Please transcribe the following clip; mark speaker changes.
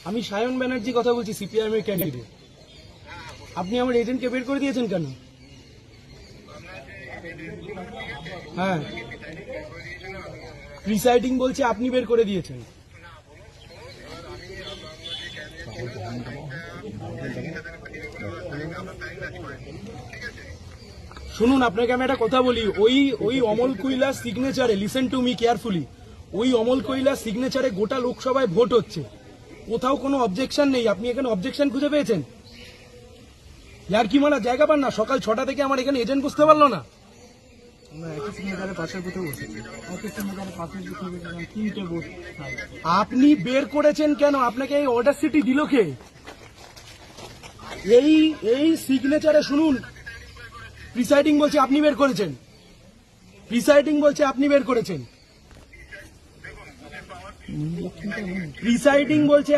Speaker 1: আমি সায়ন ব্যানার্জি কথা বলছি, সিপিআইএম এর ক্যান্ডিডেট। আপনি আমার এজেন্টকে বের করে দিয়েছেন কেন? হ্যাঁ, প্রিসাইডিং বলছে আপনি বের করে দিয়েছেন। শুনুন, আপনাকে আমি একটা কথা বলি, ওই অমল কৈলাস সিগনেচারে, লিসেন টু মি কেয়ারফুলি, ওই অমল কৈলাস সিগনেচারে গোটা লোকসভায় ভোট হচ্ছে, কোথাও কোনো অবজেকশন নেই। আপনি এখানে অবজেকশন খুঁজে পেয়েছেন? ইয়ার কি মারা জায়গা পান না? সকাল 6টা থেকে আমার এখানে এজেন্ট বুঝতে পারলো না। আপনি বের করেছেন কেন? আপনাকে এই অর্ডার সিটি দিল কে? এই সিগনেচারে শুনুন, প্রিসাইডিং বলছে আপনি বের করেছেন, প্রিসাইডিং বলছে আপনি বের করেছেন, প্রিসাইডিং বলছে